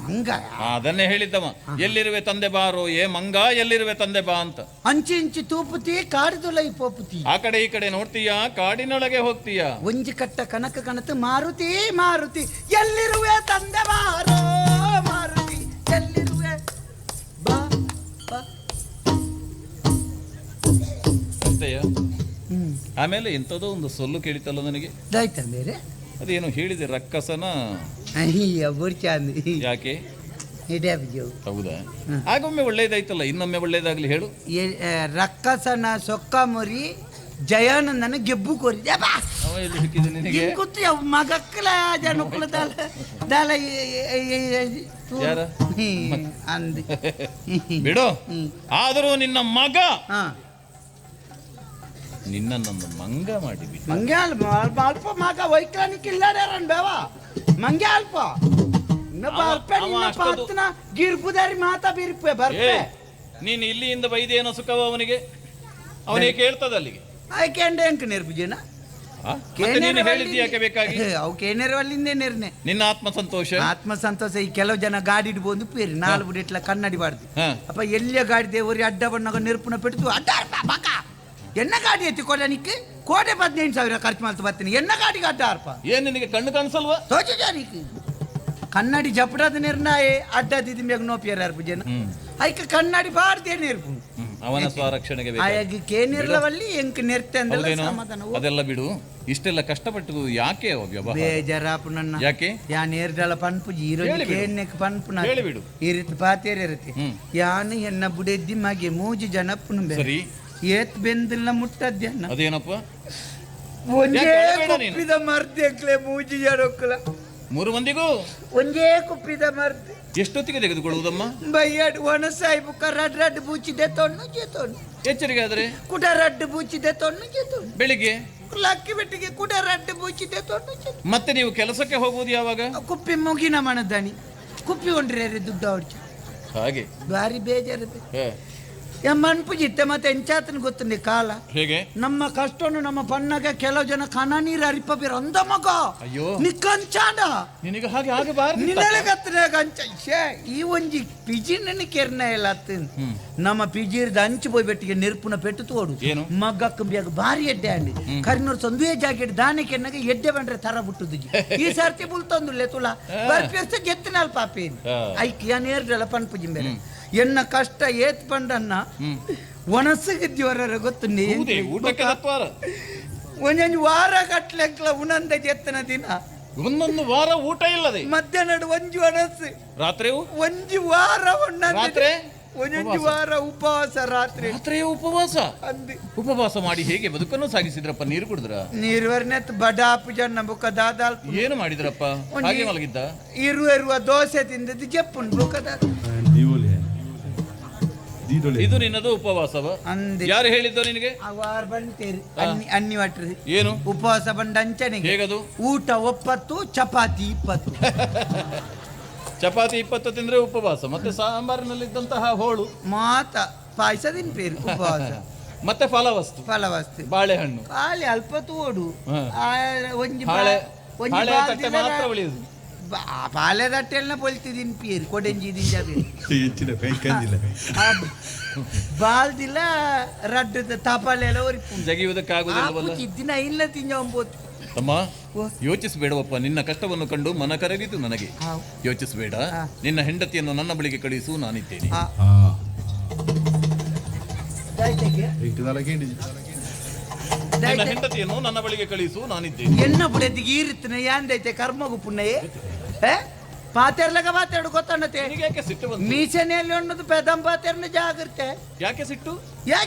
ಮಂಗ ಅದನ್ನೇ ಹೇಳಿದ್ದವ ಎಲ್ಲಿರುವೆ ತಂದೆ ಬಾರೋ ಏ ಮಂಗ ಎಲ್ಲಿರುವೆ ತಂದೆ ಬಾ ಅಂತ ಅಂಚಿ ಇಂಚಿ ತೂಪುತಿ ಕಾಡಿದೊಲೈ ಪೋಪುತಿ ಆ ಕಡೆ ಈ ಕಡೆ ನೋಡ್ತೀಯಾ ಕಾಡಿನೊಳಗೆ ಹೋಗ್ತೀಯಾ ಒಂಜಿ ಕಟ್ಟ ಕನಕ ಕಣತು ಮಾರುತಿ ಮಾರುತಿ ಎಲ್ಲಿರುವೆ ತಂದೆ ಬಾರೋ ಮಾರುತಿ ಎಲ್ಲಿರುವೆ ಬಾ ಅಂತೆಯ ಆಮೇಲೆ ಇಂಥದ್ದು ಒಂದು ಸೊಲ್ಲು ಕೇಳಿತಲ್ಲ ನನಗೆ ದಾಯ್ತ ಬೇರೆ ಅದೇನು ಹೇಳಿದೆ ರಕ್ಕಸನ ಯಾಕೆ ಹೌದಾ ಆಗೊಮ್ಮೆ ಒಳ್ಳೇದಾಯ್ತಲ್ಲ ಇನ್ನೊಮ್ಮೆ ಒಳ್ಳೇದಾಗ್ಲಿ ಹೇಳು ರಕ್ಕಸನ ಸೊಕ್ಕ ಮುರಿ ಜಯಾನಂದನ ಗೆಬ್ಬು ಕೋರಿ ನಿನಗೆ ಮಗಕ್ಕಲ ಜನಕ್ಕಲ ದಾಲ ಅಂದಿ ಬಿಡು ಆದರೂ ನಿನ್ನ ಮಗ ನಿನ್ನನ್ನೊಂದು ಮಂಗ ಮಾಡಿಬಿಟ್ಟು ಮಂಗೆ ಅಲ್ಪ ಅಲ್ಪ ಮಗ ವೈಜ್ಞಾನಿಕ ಇಲ್ಲಾಡ್ಯಾರನ್ ಬೇವ ಮಂಗೆ ಅಲ್ಪ ಗಿರ್ಪುದಾರಿ ಮಾತಾ ಬಿರ್ಪೆ ಬರ್ಪೆ ನೀನು ಇಲ್ಲಿಂದ ಬೈದೇನೋ ಸುಖವ ಅವನಿಗೆ ಅವನಿಗೆ ಕೇಳ್ತದ ಅಲ್ಲಿಗೆ ಆಯ್ಕೆಂಡೆ ಎಂಕ ನಿರ್ಭುಜನ ಹೇಳಿದ್ಯಾಕೆ ಬೇಕಾಗಿ ಅವು ಕೇನೇರವಲ್ಲಿಂದೇ ನಿರ್ನೆ ನಿನ್ನ ಆತ್ಮ ಸಂತೋಷ ಈ ಕೆಲವು ಜನ ಗಾಡಿ ಇಡ್ಬೋದು ಪೇರಿ ನಾಲ್ಕು ಬಿಡಿಟ್ಲ ಕನ್ನಡಿ ಬಾರ್ದು ಅಪ್ಪ ಎಲ್ಲಿಯ ಗಾಡಿ ದೇವರಿ ಅಡ್ಡ ಬಣ್ಣಗ ನೆರುಪುನ ಪೆಟ್ಟು ಅಡ್ಡ ಬಕ ಎನ್ನ ಗಾಡಿ ಎತ್ತಿ ಕೊಡನಿಕ್ಕೆ 1,15,000 ಖರ್ಚು ಮಾಡ್ತು ಬರ್ತೀನಿ ಎನ್ನ ಗಾಡಿಗೆ ಅಡ್ಡ ಅರ್ಪ ಏನ್ ನಿನಗೆ ಕಣ್ಣು ಕಾಣಿಸಲ್ವಾ ತೋಚನಿಕ್ಕೆ ಕನ್ನಡಿ ಜಪಡದ ನಿರ್ಣಯ ಅಡ್ಡದಿದ್ದು ಮ್ಯಾಗ ನೋಪಿಯರ ಅರ್ಪ ಜನ ಐಕ ಕನ್ನಡಿ ಬಾರ್ದೇ ನೆರ್ಪು ಅವನ ಸ್ವರಕ್ಷಣೆಗೆ ಆಯಾಗಿ ಕೇನಿರ್ಲವಲ್ಲಿ ಎಂಕ ನೆರ್ತೆ ಅಂದ್ರೆ ಅದೆಲ್ಲ ಬಿಡು ಇಷ್ಟೆಲ್ಲ ಕಷ್ಟಪಟ್ಟು ಯಾಕೆ ಬೇಜಾರಾಪು ನನ್ನ ಯಾಕೆ ಯಾ ನೇರ್ದಳ ಪನ್ಪುಜಿ ಈರೋಜು ಕೇನ್ನೆಕ್ ಪನ್ಪುನ ಹೇಳಿಬಿಡು ಈ ರೀತಿ ಪಾತೇರಿ ಇರುತ್ತೆ ಯಾನು ಎನ್ನ ಬುಡೆದ್ದಿ ಮಗೆ ಮೂಜಿ ಜನಪ್ಪನು ಸರಿ ಏತ್ ಬೆಂದಿಲ್ಲ ಮುಟ್ಟದ್ಯನ್ನ ಅದೇನಪ್ಪ ಒಂದೇ ಕುಪ್ಪಿದ ಮರ್ದೆಕ್ಲೆ ಮೂಜಿ ಜನಕ್ಕಲ 3 ಮಂದಿಗೂ ಒಂದೇ ಕುಪ್ಪಿದ ಮರ್ದೆ ಎಷ್ಟೊತ್ತಿಗೆ ತೆಗೆದುಕೊಳ್ಳುವುದಮ್ಮ ಬೈಯಾಡ್ ಒಣಸಾಯಿ ಬುಕ್ಕ ರಡ್ ಬೂಚಿದೆ ತೊಣ್ಣು ಜೇತೋಣ್ಣು ಎಚ್ಚರಿಕೆ ಆದ್ರೆ ಕುಡ ರಡ್ ಬೂಚಿದೆ ತೊಣ್ಣು ಜೇತೋಣ್ಣು ಬೆಳಿಗ್ಗೆ ಲಕ್ಕಿ ಬೆಟ್ಟಿಗೆ ಕುಡ ರಡ್ ಬೂಚಿದೆ ತೊಣ್ಣು ಮತ್ತೆ ನೀವು ಕೆಲಸಕ್ಕೆ ಹೋಗುವುದು ಯಾವಾಗ ಕುಪ್ಪಿ ಮುಗಿನ ಮನದಾನಿ ಕುಪ್ಪಿ ಹೊಂಡ್ರೆ ದುಡ್ಡು ಅವ್ರಿಗೆ ಹಾಗೆ ಭಾರಿ ಬೇಜಾರದೆ ಮನ್ಪುಜಿತ್ತೆ ಮತ್ತೆ ಎಂಚಾತನ ಗೊತ್ತಂడి ಕಾಲ ಹೇಗೆ ನಮ್ಮ ಕಷ್ಟನು ನಮ್ಮ ಪಣ್ಣಗ ಕೆಲವು ಜನ ಕಣ ನೀರು ಅರಿಪ ಬೇರೆ ಅಂದ ಮಗ ಅಯ್ಯೋ ನಿಕ್ಕಂಚಾಡ ನಿನಗೆ ಹಾಗೆ ಆಗಬಾರದು ನಿನಗತ್ತನೆ ಕಂಚ ಈ ಒಂಜಿ ಪಿಜಿನ ಕೆರ್ನ ಎಲ್ಲ ನಮ್ಮ ಪಿಜಿರ್ದ ಅಂಚು போய் ಬೆಟ್ಟಿಗೆ ನೆರ್ಪುನ ಪೆಟ್ಟು ತೋಡು ಮಗ್ಗಕ್ಕ ಬೇಗ ಭಾರಿ ಎಡ್ಡೆ ಅಂಡಿ ಕರಿನೂರು ಸಂದುವೆ ಜಾಕೆಟ್ ದಾನಕ್ಕೆ ಎನ್ನಗೆ ಎಡ್ಡೆ ಬಂದ್ರೆ ತರ ಬಿಟ್ಟುದು ಈ ಸರ್ತಿ ಬುಲ್ತೊಂದುಲ್ಲೆ ತುಲ ಬರ್ಪಿರ್ತ ಗೆತ್ತಿನ ಪಾಪಿ ಐಕ್ಯ ನೇರ್ದಲ್ಲ ಪನ್ಪುಜಿ ಬೇರೆ ಎನ್ನ ಕಷ್ಟ ಏತ್ ಪಂಡನ್ನ ಒಣಸಗಿದ್ಯವರ ಗೊತ್ತು ಒಂದೊಂದು ವಾರ ಕಟ್ಲೆಕ್ಲ ಉನಂದ ಜೆತ್ತನ ದಿನ ಒಂದೊಂದು ವಾರ ಊಟ ಇಲ್ಲದೆ ಮಧ್ಯಾಹ್ನ ಒಂಜಿ ಒಣಸು ರಾತ್ರಿ ಒಂಜಿ ವಾರ ರಾತ್ರಿ ಒಂದೊಂದು ವಾರ ಉಪವಾಸ ರಾತ್ರಿ ಉಪವಾಸ ಉಪವಾಸ ಮಾಡಿ ಹೇಗೆ ಬದುಕನ್ನು ಸಾಗಿಸಿದ್ರಪ್ಪ ನೀರು ಕುಡಿದ್ರ ನೀರ್ವರ್ನೆತ್ ಬಡಾಪು ಜನ ಬುಕ್ಕ ದಾದಾಲ್ ಏನು ಮಾಡಿದ್ರಪ್ಪ ಹಾಗೆ ಮಲಗಿದ್ದ ಇರುವ ದೋಸೆ ತಿಂದದ್ದು ಜಪ್ಪುನ್ ಬುಕ್ಕ ಇದು ನಿನ್ನದು ಉಪವಾಸವ? ಅಂದೆ ಯಾರು ಹೇಳಿದ್ದು ನಿನಗೆ? ಅವಾರ್ ಬಂತೇರಿ ಅನ್ನಿ ವಾಟ್ರಿ ಏನು ಉಪವಾಸ ಬಂದ ಅಂಚನೆಗೆ. ಹೇಗದು? ಊಟ 9 ಚಪಾತಿ 20. ಚಪಾತಿ 20 ತಿಂದ್ರೆ ಉಪವಾಸ, ಮತ್ತೆ ಸಾಂಬಾರಿನಲ್ಲಿದ್ದಂತಹ ಹೋಳು ಮಾತ ಪಾಯಸ ತಿನ್ಪೇರು ಉಪವಾಸ. ಮತ್ತೆ ಫಲವಸ್ತು ಬಾಳೆಹಣ್ಣು ಖಾಲಿ ಅಲ್ಪ ತೋಡು ಒಂಜಿ ಮಾತ್ರ ಉಳಿಯುದು. ಪಾಲೆ ದಟ್ಟೆಲ್ನ ಪೊಲ್ತಿದೀನಿ ಪೇರು ಕೊಡೆಂಜಿದೀನಿ ಜಾಬೆ ಬಾಲ್ದಿಲ್ಲ ರಡ್ಡದ ತಪಾಲೆ ಎಲ್ಲ ಜಗಿಯುವುದಕ್ಕಾಗುವುದಿಲ್ಲ. ದಿನ ಇಲ್ಲ ತಿಂಜಂಬೋದು ಅಮ್ಮ ಯೋಚಿಸಬೇಡವಪ್ಪ, ನಿನ್ನ ಕಷ್ಟವನ್ನು ಕಂಡು ಮನ ಕರಗಿತು ನನಗೆ. ಯೋಚಿಸಬೇಡ, ನಿನ್ನ ಹೆಂಡತಿಯನ್ನು ನನ್ನ ಬಳಿಗೆ ಕಳಿಸು, ನಾನಿದ್ದೇನೆ. ನಿನ್ನ ಹೆಂಡತಿಯನ್ನು ನನ್ನ ಬಳಿಗೆ ಕಳಿಸು, ನಾನಿದ್ದೇನೆ. ಎನ್ನ ಬುಡದಿಗೆ ಈರಿತ್ತನ ಯಾಂದೈತೆ ಕರ್ಮಗು ಪುಣ್ಯೇ ಪಾತೆರ್ಲಗ ಮಾತಾಡು ಗೊತ್ತಣ್ಣತೆ. ಯಾಕೆ ಸಿಟ್ಟು ಬಂತು? ಮೀಸನೆಯಲ್ಲಿ ಅನ್ನೋದು ಪೆದಂ ಪಾತೆರ್ನ ಜಾಗ್ರತೆ. ಯಾಕೆ ಸಿಟ್ಟು?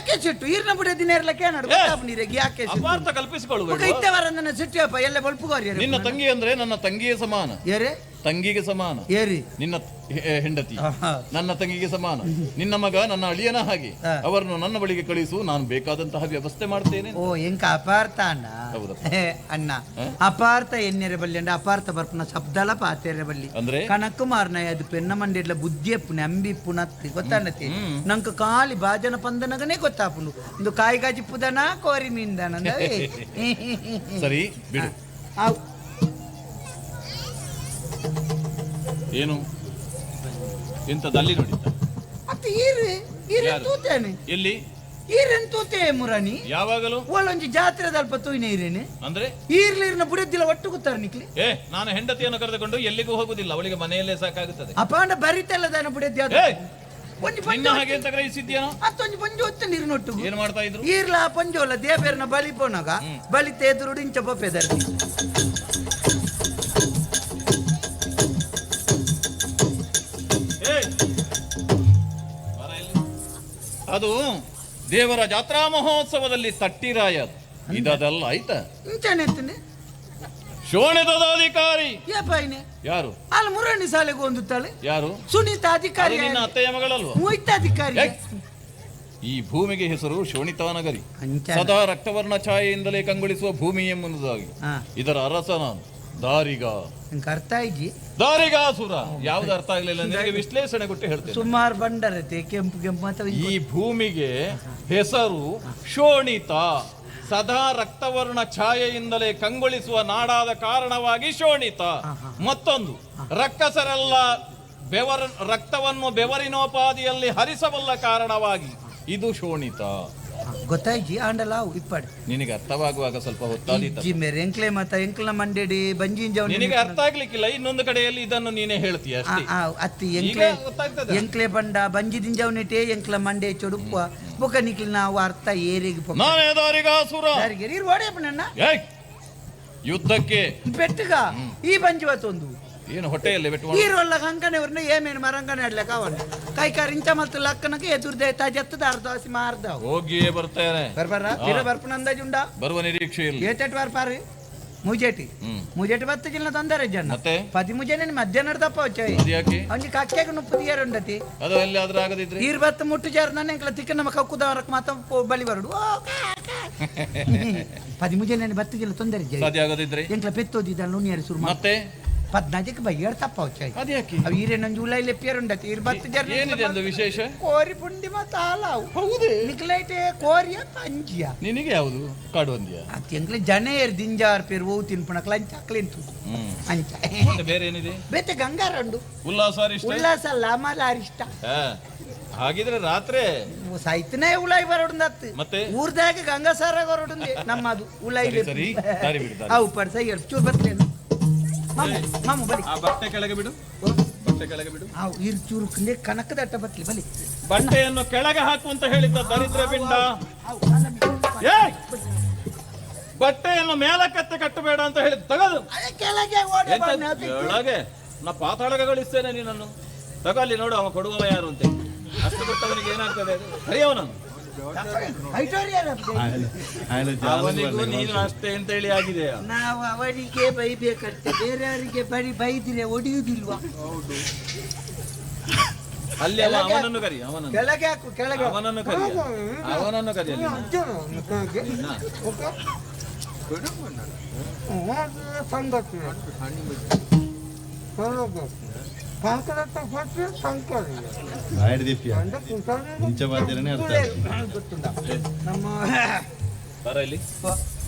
ಈರ್ನ ಬುಡ ದಿನೇರ್ಲಕ್ಕೆ ನಾಡು ಗೊತ್ತಾಪನಿರೆಗೆ ಯಾಕೆ ಅಪಾರ್ಥ ಕಲ್ಪಿಸಿಕೊಳ್ಳುವುದು. ಇತ್ತವರ ನನ್ನ ಸಿಟ್ಟಿಯಪ್ಪ ಎಲ್ಲ ಬಲ್ಪುಗೋರಿ. ನಿನ್ನ ತಂಗಿ ಅಂದ್ರೆ ನನ್ನ ತಂಗಿಗೆ ಸಮಾನ. ಏರೇ ತಂಗಿಗೆ ಸಮಾನ. ಏರಿ ನಿನ್ನ ಹೆಂಡತಿ ನನ್ನ ತಂಗಿಗೆ ಸಮಾನ. ನಿನ್ನ ಮಗ ನನ್ನ ಅಳಿಯನ ಹಾಗೆ. ಅವರನ್ನು ನನ್ನ ಬಳಿಗೆ ಕಳಿಸು, ನಾನು ಬೇಕಾದಂತಹ ವ್ಯವಸ್ಥೆ ಮಾಡ್ತೇನೆ. ಓ ಎಂಕ ಅಪಾರ್ಥ ಅಣ್ಣ. ಅಣ್ಣ ಅಪಾರ್ಥ ಎನ್ನೆರೆ ಬಲ್ಲಿ ಅಂಡ ಅಪಾರ್ಥ ಬರ್ಪುನ ಶಬ್ದಲ ಪಾತೆರೆ ಬಲ್ಲಿ ಅಂದ್ರೆ ಕನಕ್ಕು ಮಾರ್ನ ಅದು ಪೆನ್ನ ಮಂಡಿಡ್ಲ ಬುದ್ಧಿ ಪುಣೆ ಅಂಬಿ ಪುನತ್ತಿ ಗೊತ್ತಾಣತಿ. ನಂಗೆ ಖಾಲಿ ಭಾಜನ ಪಂದನಗನೇ ಗೊತ್ತಾಪುಂಡು. ಒಂದು ಕಾಯಿ ಗಾಜಿಪ್ಪುದನ ಕೋರಿ ಮೀನ್ದನ ಸರಿ ಬಿಡು. ಏನು ಎಂತದಲ್ಲಿ ನೋಡಿದ್ದ? ಮತ್ತೆ ತೂತೇನೆ ಎಲ್ಲಿ ಈರೇನ್ ತೂತೆ ಮುರಾನಿ ಯಾವಾಗಲೂ ಒಳೊಂಜಿ ಜಾತ್ರೆ ಅಲ್ಪ ತೂಯಿನ ಈರೇನೆ ಅಂದ್ರೆ ಈರ್ಲಿರ್ನ ಬುಡದಿಲ್ಲ ಒಟ್ಟು ಕೂತಾರ ನಿಕ್ಲಿ. ನಾನು ಹೆಂಡತಿಯನ್ನು ಕರೆದುಕೊಂಡು ಎಲ್ಲಿಗೂ ಹೋಗುದಿಲ್ಲ, ಅವಳಿಗೆ ಮನೆಯಲ್ಲೇ ಸಾಕಾಗುತ್ತದೆ. ಅಪಾಂಡ ಬರಿತಲ್ಲದಾನ ಬುಡದ್ಯ ಹಾಗೆ ಅಂತ ಗ್ರಹಿಸಿದ್ಯಾನೋ? ಮತ್ತೊಂದು ಪಂಜು ಹೊತ್ತ ನೀರಿನೊಟ್ಟು ಏನು ಮಾಡ್ತಾ ಇದ್ರು? ಈರ್ಲ ಪಂಜೋಲ ದೇಬೇರ್ನ ಬಲಿ ಪೋನಾಗ ಬಲಿ ತೇದುರುಡು ಇಂಚ ಬೊಪ್ಪೆದರ್ ಅದು ದೇವರ ಜಾತ್ರಾ ಮಹೋತ್ಸವದಲ್ಲಿ ತಟ್ಟಿರಾಯ. ಇದಲ್ಲ ಆಯ್ತಾ? ಶೋಣಿತದಾಧಿಕಾರಿ ಯಾರು? ಅಲ್ಲಿ ಮುರಾಣಿ ಶಾಲೆಗೆ ಒಂದು ತಾಳೆ ಯಾರು? ಸುನೀತಾ ಅಧಿಕಾರಿ. ನಿನ್ನ ಅತ್ತೆಯ ಮಗಳಲ್ವ? ಅಧಿಕಾರಿ. ಈ ಭೂಮಿಗೆ ಹೆಸರು ಶೋಣಿತಾನಗರಿ. ಸದಾ ರಕ್ತವರ್ಣ ಛಾಯೆಯಿಂದಲೇ ಕಂಗೊಳಿಸುವ ಭೂಮಿ ಎಂಬುದಾಗಿ. ಇದರ ಅರಸ ನಾನು, ದಾರಿಗ. ಅರ್ಥ ಆಯ್ತು? ದಾರಿಗಾಸುರ. ಯಾವ್ದು ಅರ್ಥ ಆಗ್ಲಿಲ್ಲ ನಿನಗೆ ವಿಶ್ಲೇಷಣೆ ಕೊಟ್ಟು ಹೇಳ್ತೇನೆ. ಸುಮಾರು ಬಂಡರತೆ ಕೆಂಪು ಕೆಂಪು. ಈ ಭೂಮಿಗೆ ಹೆಸರು ಶೋಣಿತ. ಸದಾ ರಕ್ತವರ್ಣ ಛಾಯೆಯಿಂದಲೇ ಕಂಗೊಳಿಸುವ ನಾಡಾದ ಕಾರಣವಾಗಿ ಶೋಣಿತ. ಮತ್ತೊಂದು ರಕ್ಕಸರೆಲ್ಲ ರಕ್ತವನ್ನು ಬೆವರಿನೋಪಾದಿಯಲ್ಲಿ ಹರಿಸಬಲ್ಲ ಕಾರಣವಾಗಿ ಇದು ಶೋಣಿತ. ಗೊತ್ತಾಯ್ತು ಆಂಡಲ ಇಪ್ಪಡಿ. ನಿನಗೆ ಅರ್ಥವಾಗುವಾಗ ಸ್ವಲ್ಪ ಹೊತ್ತಾದೀತು. ಎಂಕ್ಲೆ ಮತ ಎಂಕ್ಲ ಮಂಡೇಡಿ ಬಂಜಿಂಜ ನಿನಗೆ ಅರ್ಥ ಆಗ್ಲಿಕ್ಕಿಲ್ಲ. ಇನ್ನೊಂದು ಕಡೆಯಲ್ಲಿ ಇದನ್ನು ನೀನೇ ಹೇಳ್ತೀಯ ಅಷ್ಟೇ. ಅತ್ತಿ ಎಂಕ್ಲೆ ಬಂಡ ಬಂಜಿದಿಂಜವನಿಟೆ ಎಂಕ್ಲ ಮಂಡೆ ಚೊಡುಪ ಬೊಕ ನಿಕ್ಲಿ ನಾವು ಅರ್ಥ ಏರಿಗೆ ನಾನೇ ದಾರಿಗಾಸುರ. ಯುದ್ಧಕ್ಕೆ ಬೆಟ್ಟಗ ಈ ಬಂಜುವತ್ತೊಂದು ಏನು ಹೊಟ್ಟೆಯಲ್ಲಿ ಈರೊಲ್ಲ ಕಂಕನೆವ್ರನ್ನ ಏಮೇನು ಮರಂಗನೆ ಆಡ್ಲಕ್ಕ ಅವನು ಕೈಕಾರ್ ಇಂಚ ಮತ್ತು ಲಕ್ಕನಕ್ಕೆ ಎದುರ್ದೆ ತಾಜತ್ತದ ಅರ್ಧವಾಸಿ ಮಾರ್ದ ಹೋಗಿಯೇ ಬರ್ತೇನೆ. ಬರ್ಪನ ಅಂದಾಜು ಉಂಡ ಬರುವ ನಿರೀಕ್ಷೆಯಲ್ಲಿ ಏಟೆಟ್ ಬರ್ಪಾರಿ ಮುಜೇಟಿ 10 ಜಿಲ್ಲ ತೊಂದರೆ ಜನ 10 ಮುಜೇನೆ ಮಧ್ಯಾಹ್ನ ದಪ್ಪ వచ్చాయి. ಅವನಿಗೆ ಕಕ್ಕೆಗೆ ನುಪ್ಪದಿಯಾರು ಉಂಡತಿ. ಅದು ಎಲ್ಲಿ ಆದ್ರೂ ಆಗದಿದ್ರೆ 20 ಮುಟ್ಟು ಜಾರ ನನ್ನ ಎಂಕಲ ತಿಕ್ಕ ನಮ್ಮ ಕಕ್ಕುದವರಕ್ಕೆ ಮಾತ ಬಲಿ ಬರಡು 10 ಮುಜೇನೆ 10 ಜಿಲ್ಲ ತೊಂದರೆ ಸಾಧ್ಯ ಆಗದಿದ್ರೆ ಎಂಕಲ ಪೆತ್ತೋದಿದ್ದ ನುಣಿಯರು ಶುರು ಮತ್ತೆ 14ಕ್ಕೆ ಬೈಯರ್ ತಪ್ಪ వచ్చాయి. ಅವು ಈರೇನೊಂದು ಜುಲೈ ಲೆಪ್ಪಿಯರ್ ಉಂಡತಿ 20 ಜನ ಏನಿದೆ ಅಂದು ವಿಶೇಷ? ಕೋರಿ ಪುಂಡಿ ಮತ್ತ ಹಾಲಾವು. ಹೌದೇ ನಿಕ್ಲೈಟೆ ಕೋರಿಯ ಪಂಜಿಯ. ನಿನಗೆ ಯಾವುದು ಕಾಡುವಂದಿಯ? ಎಂಕ್ಲೆ ಜನ ಏರ್ ದಿಂಜಾರ್ ಪೇರ್ ಓ ತಿನ್ಪಣಕ್ ಲಂಚ ಅಕ್ಲೆಂತು ಅಂಚ. ಬೇರೆ ಏನಿದೆ? ಬೇತೆ ಗಂಗಾರಂಡು ಉಲ್ಲಾಸ ಅಲ್ಲ ಮಲ ಅರಿಷ್ಟ. ಹಾಗಿದ್ರೆ ರಾತ್ರಿ ಸೈತನೇ ಉಲಾಯಿ ಬರೋಡು ಮತ್ತೆ ಊರ್ದಾಗ ಗಂಗಾಸಾರಾಗ ಹೊರಡುಂದೆ ನಮ್ಮದು ಉಲಾಯಿ ಅವು ಪಡ್ಸ ಚೂರು ಬರ್ತೇನೆ. ಮಾಮು ಬಲಿ ಬಟ್ಟೆ ಕೆಳಗೆ ಬಿಡು, ಬಟ್ಟೆ ಕೆಳಗೆ ಬಿಡು. ಚೂರು ಕನಕದ ಅಟ್ಟ ಬಟ್ಲಿ ಬಲಿ. ಬಟ್ಟೆಯನ್ನು ಕೆಳಗೆ ಹಾಕು ಅಂತ ಹೇಳಿದ್ದ ದರಿದ್ರ ಪಿಂಡ. ಬಟ್ಟೆಯನ್ನು ಮೇಲಕ್ಕೆತ್ತೆ ಕಟ್ಟಬೇಡ ಅಂತ ಹೇಳಿದ್ ತಗದು ಕೆಳಗೆ ನಾ ಪಾತಾಳಗೆ ಗಳಿಸ್ತೇನೆ ನೀನನ್ನು. ತಗಲ್ಲಿ ನೋಡು ಅವ ಕೊಡುವವ ಯಾರು ಅಂತ. ಅಷ್ಟು ಕೊಟ್ಟವನಿಗೆ ಏನಾಗ್ತದೆ? ಹರಿಯವನು ಅವನಿಗೂ ನೀನು ಅಷ್ಟೇ ಅಂತ ಹೇಳಿ ಆಗಿದೆ. ನಾವು ಅವನಿಗೆ ಬೈಬೇಕಂತೆ, ಬೇರೆಯವರಿಗೆ ಬೈದಿರೆ ಒಡೆಯುವುದಿಲ್ವಾ? ಅಲ್ಲಿ ಅವನನ್ನು ಕರಿ, ಕೆಳಗೆ ಹಾಕು, ಕೆಳಗೆ ಅವನನ್ನು ಕರಿ, ಅವನನ್ನು ಕರಿ ಅಲ್ಲಿ. ನಮ್ಮ ಬರ ಇಲ್ಲಿ.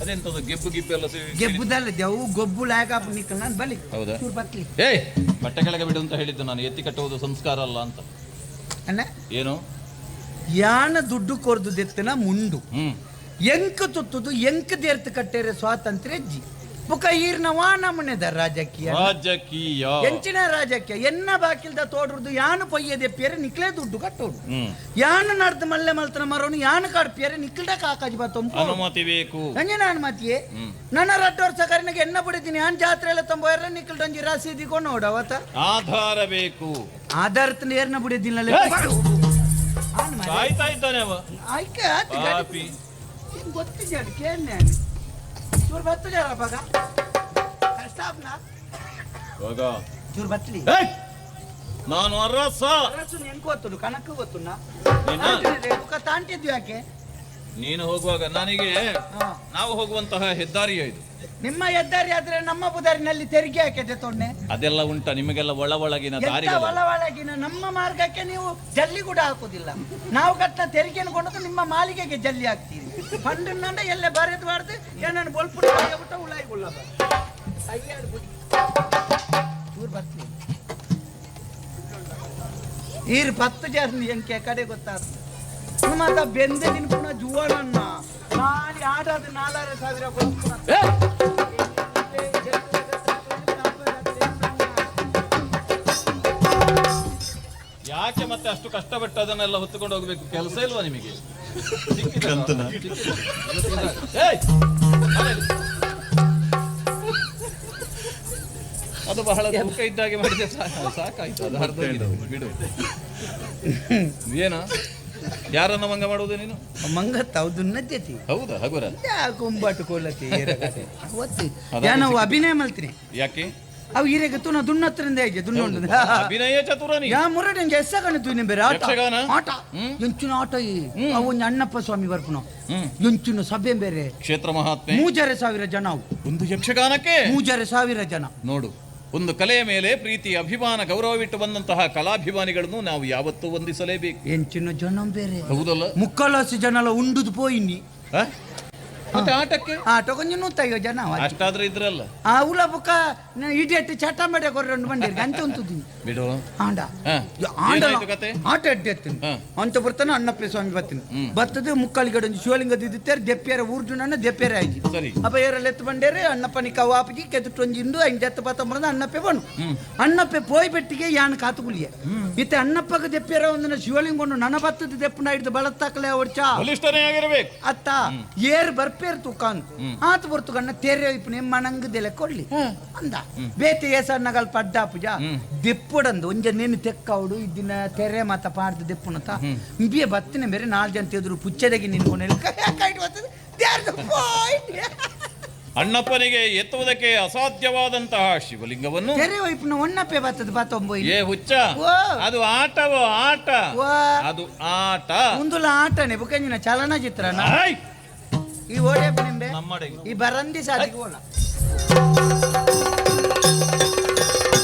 ಅದೆಂತದ್ದು ಗೆಬ್ಬು ಗಿಬ್ಬು ಎಲ್ಲ ಗೆಬ್ಬುದಲ್ಲ ದೇವು ಗೊಬ್ಬು ಲಾಗ ನಿಕ್ಕಲ್ ನಾನು ಬಲಿ. ಹೌದಾ? ಬತ್ಲಿ ಏಯ್ ಬಟ್ಟೆ ಕೆಳಗೆ ಬಿಡು ಅಂತ ಹೇಳಿದ್ದು ನಾನು. ಎತ್ತಿ ಕಟ್ಟುವುದು ಸಂಸ್ಕಾರ ಅಲ್ಲ ಅಂತ. ಅಣ್ಣ ಏನು ಯಾನ ದುಡ್ಡು ಕೊರ್ದು ದೆತ್ತನ ಮುಂಡು ಎಂಕ ತುತ್ತುದು ಎಂಕ ದೇರ್ತ ಕಟ್ಟೇರೆ ಸ್ವಾತಂತ್ರ್ಯ ಅಜ್ಜಿ ಬುಕ ಈರ್ನವಾ ನಮ್ಮನೆದ ರಾಜಕೀಯ ಎಂಚಿನ ರಾಜಕೀಯ ಎನ್ನ ಬಾಕಿಲ್ದ ತೋಡ್ರದು ಯಾನು ಪೊಯ್ಯದೆ ಪೇರೆ ನಿಕ್ಲೇ ದುಡ್ಡು ಕಟ್ಟೋಡು ಯಾನು ನಡ್ದು ಮಲ್ಲೆ ಮಲ್ತನ ಮರೋನು ಯಾನು ಕಾಡ್ಪಿಯರೆ ನಿಕ್ಲ್ಡ ಕಾಕಾಜಿ ಬತ್ತೊಂಪು ಅನುಮತಿ ಬೇಕು. ನಂಗೆ ನಾನು ಮಾತಿಯೇ ನನ್ನ 2 ವರ್ಷ ಕರಿನಾಗ ಎನ್ನ ಬಿಡಿದ್ದೀನಿ ಯಾನ್ ಜಾತ್ರೆ ಎಲ್ಲ ತೊಂಬೋರ ನಿಕ್ಲ್ಡಂಜಿ ರಾಸಿದಿ ಕೊಂಡು ನೋಡ ಅವತ್ತ ಆಧಾರ ಬೇಕು. ಆಧಾರತನ ಏರ್ನ ಬಿಡಿದ್ದಿಲ್ಲ ಕಾಯ್ತಾ ಇದ್ದಾನೆ ಅವ. ಗೊತ್ತಿದ್ದ ಕೇಳ ಚೂರು ಬತ್ತು ಜರ ಬಗ ಕಷ್ಟಾಪ್ನ ಚೂರು ಬತ್ತಲಿ. ನಾನು ಅರಸ. ಹೆಂಗ್ ಗೊತ್ತು ಕನಕ ಗೊತ್ತು ತಾಂಟಿದ್ವಿ ಯಾಕೆ ನೀನು ಹೋಗುವಾಗ ನನಗೆ ನಾವು ಹೋಗುವಂತಹ ಹೆದ್ದಾರಿಯ ಇದು. ನಿಮ್ಮ ಹೆದ್ದಾರಿ ಆದ್ರೆ ನಮ್ಮ ಬುದಾರಿನಲ್ಲಿ ತೆರಿಗೆ ಹಾಕಿದೆ ತೊಂಡೆ ಅದೆಲ್ಲ ಉಂಟ ನಿಮಗೆಲ್ಲ ಒಳಗಿನ ದಾರಿ. ಒಳಗಿನ ನಮ್ಮ ಮಾರ್ಗಕ್ಕೆ ನೀವು ಜಲ್ಲಿ ಕೂಡ ಹಾಕುದಿಲ್ಲ. ನಾವು ಕಟ್ಟ ತೆರಿಗೆಯನ್ನು ಕೊಂಡದ್ದು ನಿಮ್ಮ ಮಾಲಿಗೆಗೆ ಜಲ್ಲಿ ಹಾಕ್ತೀರಿ. ಫಂಡ್ ಎಲ್ಲ ಬರೆದು ಬಾರ್ದು ಏನನ್ನು ಬೋಲ್ಪುಡಿ ಬಿಟ್ಟ ಉಳ್ಳಾಯಿಗೊಳ್ಳ ಚೂರು ಬರ್ತೀವಿ ಈರ್ 10 ಜರ್ನಿ ಎಂಕೆ ಕಡೆ ಗೊತ್ತಾಗ್ತದೆ. ಮತ್ತ ಬೆಂದೆ ನಿನ್ ಪುನಃ ಜುವನನ್ನ ನಾಲಿ ಆಡಾದ 4,000 ಯಾಕೆ ಮತ್ತೆ ಅಷ್ಟು ಕಷ್ಟಪಟ್ಟು ಅದನ್ನೆಲ್ಲ ಹೊತ್ತುಕೊಂಡು ಹೋಗ್ಬೇಕು? ಕೆಲಸ ಇಲ್ವಾ ನಿಮಗೆ? ಅದು ಬಹಳ ತೂಕ ಇದ್ದಾಗೆ ಮಾಡಿದೆ, ಸಾಕಾಯ್ತು. ಅದು ಹರಿದೋಗಿದೆ, ಬಿಡು. ಏನ ಯಾರನ್ನ ಮಂಗ ಮಾಡುವುದು ನೀನು? ಮಂಗತ್ತ ಹೌದು ಹೌದಾ? ಹಗುರ ಕುಂಬಾಟು ಕೋಲತಿ ನಾವು ಅಭಿನಯ ಮಾಡ್ತೀನಿ. ಯಾಕೆ ಅವು ಈರೆಗೆ ತುನ ದುನ್ನತ್ತರಿಂದ ಹೇಗೆ ದುನ್ನೊಂದು ಅಭಿನಯ ಚತುರನಿ ಯಾ ಮುರಡೆ ಎಸ್ಸ ಕಣಿತು ನೀನು ಬೇರೆ ಆಟ ಆಟ ಎಂಚಿನ ಆಟ ಅವು ಒಂದು ಅಣ್ಣಪ್ಪ ಸ್ವಾಮಿ ಬರ್ಪುನ ಎಂಚಿನ ಸಭೆ ಬೇರೆ ಕ್ಷೇತ್ರ ಮಹಾತ್ಮೆ 3,000 ಜನ ಅವು ಒಂದು ಯಕ್ಷಗಾನಕ್ಕೆ 3,000 ಜನ. ನೋಡು, ಒಂದು ಕಲೆಯ ಮೇಲೆ ಪ್ರೀತಿ ಅಭಿಮಾನ ಗೌರವವಿಟ್ಟು ಬಂದಂತಹ ಕಲಾಭಿಮಾನಿಗಳನ್ನು ನಾವು ಯಾವತ್ತೂ ವಂದಿಸಲೇಬೇಕು. ಎಂಚಿನ ಜನ ಬೇರೆ ಹೌದಲ್ಲ? 3,00,000 ಜನ ಎಲ್ಲ ಉಂಡುದು ಪೋಯಿನಿ. ಮತ್ತೆ ಆಟಕ್ಕೆ ಆಟ ಕೊಂಚ 150 ಜನ ಅಷ್ಟಾದ್ರೆ ಇದ್ರಲ್ಲ ಉಲ ಬುಕ್ಕ ಇಡಿಯಟ್ಟು ಚಟ ಮಾಡಿ ಕೊರ್ರಂಡು ಬಂದಿರಿ ಅಂತ ಉಂಟುದಿ ಬಿಡು ಆಂಡ ಆಟ ಎಡ್ಡೆತ್ತೀನಿ ಅಂತ ಬರ್ತಾನೆ ಅಣ್ಣಪ್ಪ ಸ್ವಾಮಿ ಬರ್ತೀನಿ ಬರ್ತದೆ ಮುಕ್ಕಳಿಗಡೆ ಒಂದು ಶಿವಲಿಂಗದ ಇದ್ದಿತ್ತಾರೆ ದೆಪ್ಪೇರ ಊರ್ದು ನನ್ನ ದೆಪ್ಪೇರ ಆಯ್ತು ಅಪ್ಪ ಏರಲ್ಲಿ ಎತ್ತು ಬಂಡೇರೆ ಅಣ್ಣಪ್ಪನಿ ಕವಾಪಿಗೆ ಕೆತ್ತೊಂಜಿಂದು 5-10 ಅಣ್ಣಪ್ಪೆ ಬಣ್ಣು ಅಣ್ಣಪ್ಪೆ ಪೋಯ್ ಬೆಟ್ಟಿಗೆ ಯಾನ್ ಕಾತುಗುಲಿಯ ಇತ್ತೆ ಅಣ್ಣಪ್ಪಗೆ ದೆಪ್ಪೇರ ಒಂದು ಶಿವಲಿಂಗೊಂಡು ನನ್ನ ಬತ್ತದ ದೆಪ್ಪನ ಹಿಡಿದು ಬಳತ್ತಾಕಲೆ ಅವರ್ಚ ಅತ್ತ ಏರ್ ಬರ್ಪೇರ್ ತುಕಾನ್ ಆತ ಬರ್ತು ಕಣ್ಣ ತೆರೆ ಇಪ್ಪನೆ ಮಣಂಗದೆಲೆ ಕೊಡ್ಲಿ ಅಂದ ಬೇತೆ ಏಸಣ್ಣಗಲ್ ಪಡ್ಡ ಪೂಜ ದೆಪ್ಪುಡಂದು ಒಂಜ ನೇನು ತೆಕ್ಕವಡು ಇದ್ದಿನ ತೆರೆ ಮಾತ ಪಾಡ್ದು ದೆಪ್ಪುನತ ಬಿಯ ಬತ್ತಿನ ಬೇರೆ 4 ಜನ ತೆದ್ರು ಪುಚ್ಚದಗಿ ನಿನ್ಕೊಂಡು ಅಣ್ಣಪ್ಪನಿಗೆ ಎತ್ತುವುದಕ್ಕೆ ಅಸಾಧ್ಯವಾದಂತಹ ಶಿವಲಿಂಗವನ್ನು ತೆರೆ ವೈಪುನ ಒಣ್ಣಪ್ಪೆ ಬತ್ತದ ಬಾತೊಂಬ ಏ ಹುಚ್ಚ ಅದು ಆಟವೋ ಆಟ ಅದು ಆಟ ಮುಂದುಲ ಆಟನೆ ಬುಕಂಜಿನ ಚಲನಚಿತ್ರನ ಈ ಓಡೆ ನಿಂಬೆ ಈ ಬರಂದಿ ಸಾಧಿಗೆ ಓಡ